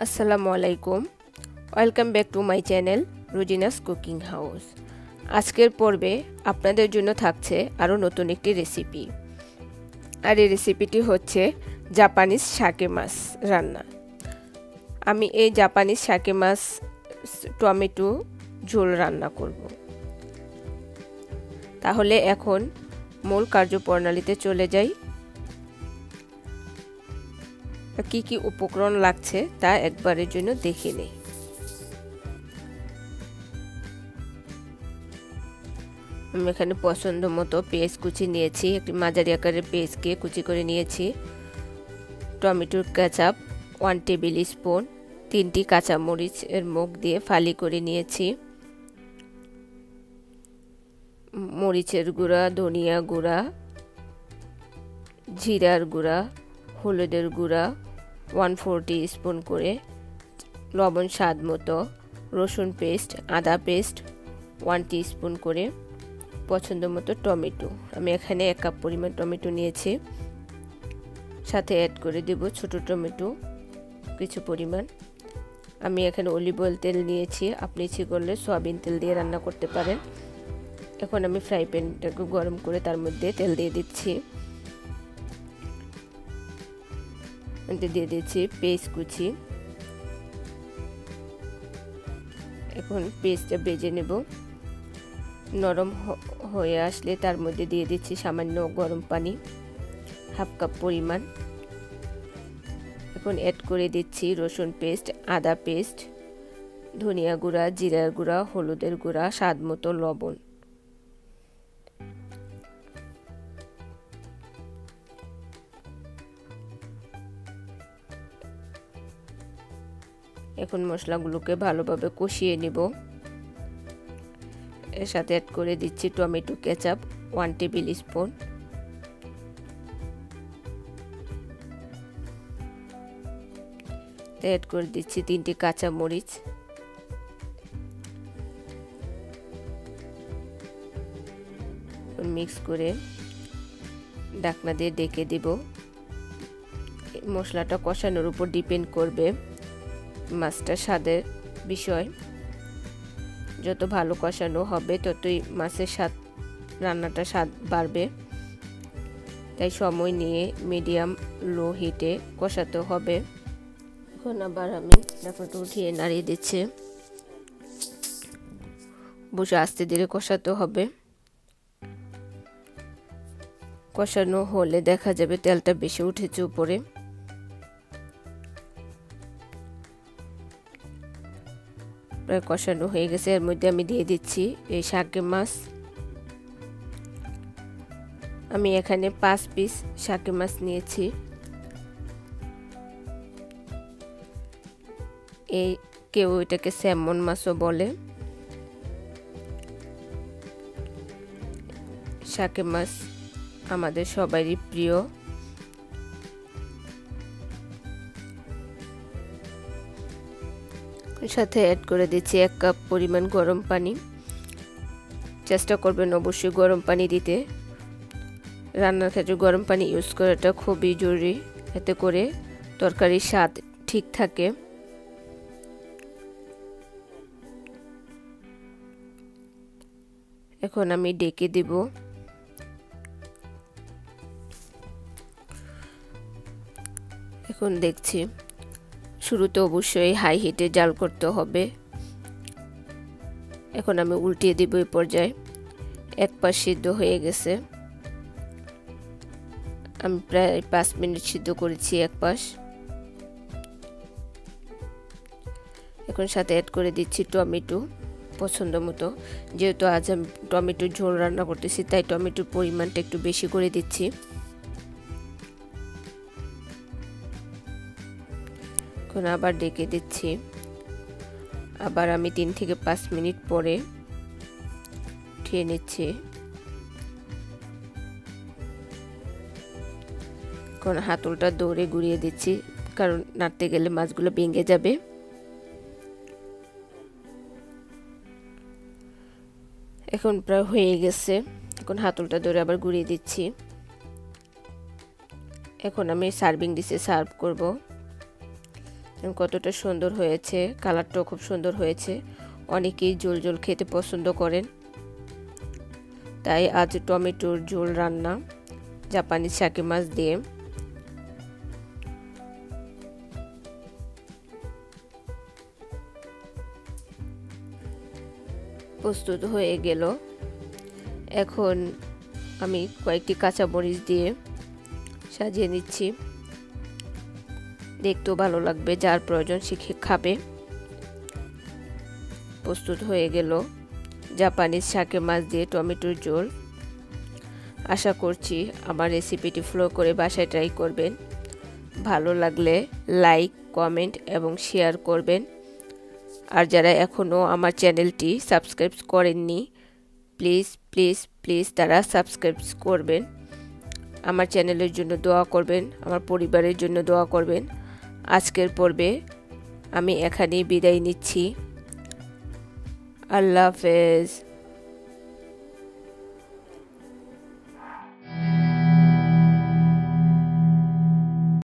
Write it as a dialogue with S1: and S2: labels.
S1: আসসালামু আলাইকুম, welcome back to my channel Rujina's cooking house. আজকের পর্বে আপনাদের জন্য থাকছে আরও নতুন একটি রেসিপি, আর এই রেসিপিটি হচ্ছে জাপানিজ শাকে মাছ রান্না। আমি এই জাপানিজ শাকে মাছ টমেটো ঝোল রান্না করব। তাহলে এখন মূল কার্যপ্রণালীতে চলে যাই। কি কি উপকরণ লাগছে তা একবারের জন্য দেখে নেই। আমি এখানে পছন্দ মতো পেঁয়াজ কুচি নিয়েছি, একটি মাঝারি আকারের পেঁয়াজকে কুচি করে নিয়েছি। টমেটোর কেচাপ 1 টেবিল স্পুন, 3টি কাঁচামরিচ এর মুখ দিয়ে ফালি করে নিয়েছি। মরিচের গুঁড়া, ধনিয়া গুঁড়া, জিরার গুঁড়া, হলুদের গুঁড়া 1/4 টিস্পুন করে, লবণ স্বাদ মতো, রসুন পেস্ট, আদা পেস্ট 1 টিস্পুন করে, পছন্দ মতো টমেটো। আমি এখানে 1 কাপ পরিমাণ টমেটো নিয়েছি। সাথে অ্যাড করে দেব ছোট টমেটো কিছু পরিমাণ। আমি এখানে অলিভ অয়েল তেল নিয়েছি, আপনি ইচ্ছে করলে সয়াবিন তেল দিয়ে রান্না করতে পারেন। এখন আমি ফ্রাই প্যানটাকে গরম করে তার মধ্যে তেল দিয়ে দিচ্ছি। দিয়ে দিচ্ছি পেঁয়াজ কুচি। এখন পেঁয়াজটা ভেজে নেব। নরম হয়ে আসলে তার মধ্যে দিয়ে দিচ্ছি সামান্য গরম পানি 1/2 কাপ পরিমাণ। এখন অ্যাড করে দিচ্ছি রসুন পেস্ট, আদা পেস্ট, ধনিয়া গুঁড়া, জিরার গুঁড়া, হলুদের গুঁড়া, স্বাদ মতো লবণ। এখন মশলাগুলোকে ভালোভাবে কষিয়ে নেব। এর সাথে অ্যাড করে দিচ্ছি tomato ketchup 1 tablespoon, add করে দিচ্ছি 3টি কাঁচামরিচ, মিক্স করে ঢাকনা দিয়ে ঢেকে দেব। মশলাটা কষানোর উপর ডিপেন্ড করবে মাছটার স্বাদের বিষয়। যত ভালো কষানো হবে ততই মাছের স্বাদ, রান্নাটা স্বাদ বাড়বে। তাই সময় নিয়ে মিডিয়াম লো হিটে কষাতে হবে। এখন আবার আমি ঢাকনাটা উঠিয়ে নাড়িয়ে দিচ্ছি। বসে আস্তে ধীরে কষাতে হবে। কষানো হলে দেখা যাবে তেলটা বেশি উঠেছে উপরে। প্রায় কষানো হয়ে গেছে। এর মধ্যে আমি দিয়ে দিচ্ছি এই শাকে মাছ। আমি এখানে 5 পিস শাকে মাছ নিয়েছি। এই কেউ এটাকে স্যামন মাছও বলে। শাকে মাছ আমাদের সবারই প্রিয়। সাথে অ্যাড করে দিচ্ছি 1 কাপ পরিমাণ গরম পানি। চেষ্টা করবেন অবশ্যই গরম পানি দিতে। রান্নার ক্ষেত্রে গরম পানি ইউজ করাটা খুবই জরুরি, এতে করে তরকারির স্বাদ ঠিক থাকে। এখন আমি ঢেকে দেব। এখন দেখছি শুরুতে অবশ্যই হাই হিটে জাল করতে হবে। এখন আমি উল্টিয়ে দিব। এই পর্যায়ে 1 পাশ সিদ্ধ হয়ে গেছে। আমি প্রায় 5 মিনিট সিদ্ধ করেছি 1 পাশ। এখন সাথে অ্যাড করে দিচ্ছি টমেটো পছন্দ মতো। যেহেতু আজ আমি টমেটোর ঝোল রান্না করতেছি, তাই টমেটোর পরিমাণটা একটু বেশি করে দিচ্ছি। এখন আবার ঢেকে দিচ্ছি। আবার আমি 3 থেকে 5 মিনিট পরে উঠিয়ে নিচ্ছি। এখন হাতলটা দৌড়ে ঘুরিয়ে দিচ্ছি, কারণ নাড়তে গেলে মাছগুলো ভেঙে যাবে। এখন প্রায় হয়ে গেছে। এখন হাতলটা দৌড়ে আবার ঘুরিয়ে দিচ্ছি। এখন আমি সার্ভিং ডিশে সার্ভ করব। কতটা সুন্দর হয়েছে, কালারটাও খুব সুন্দর হয়েছে। অনেকেই ঝোল ঝোল খেতে পছন্দ করেন, তাই আজ টমেটোর ঝোল রান্না জাপানি শাকে মাছ দিয়ে। প্রস্তুত হয়ে গেল। এখন আমি কয়েকটি কাঁচামরিচ দিয়ে সাজিয়ে নিচ্ছি, দেখতেও ভালো লাগবে, যার প্রয়োজন সে খাবে। প্রস্তুত হয়ে গেল জাপানি শাকে মাছ দিয়ে টমেটোর ঝোল। আশা করছি আমার রেসিপিটি ফলো করে বাসায় ট্রাই করবেন। ভালো লাগলে লাইক, কমেন্ট এবং শেয়ার করবেন। আর যারা এখনও আমার চ্যানেলটি সাবস্ক্রাইব করেননি, প্লিজ প্লিজ প্লিজ তারা সাবস্ক্রাইব করবেন। আমার চ্যানেলের জন্য দোয়া করবেন, আমার পরিবারের জন্য দোয়া করবেন। আজকের পর্বে আমি এখানেই বিদায় নিচ্ছি। আল্লাহ হাফেজ।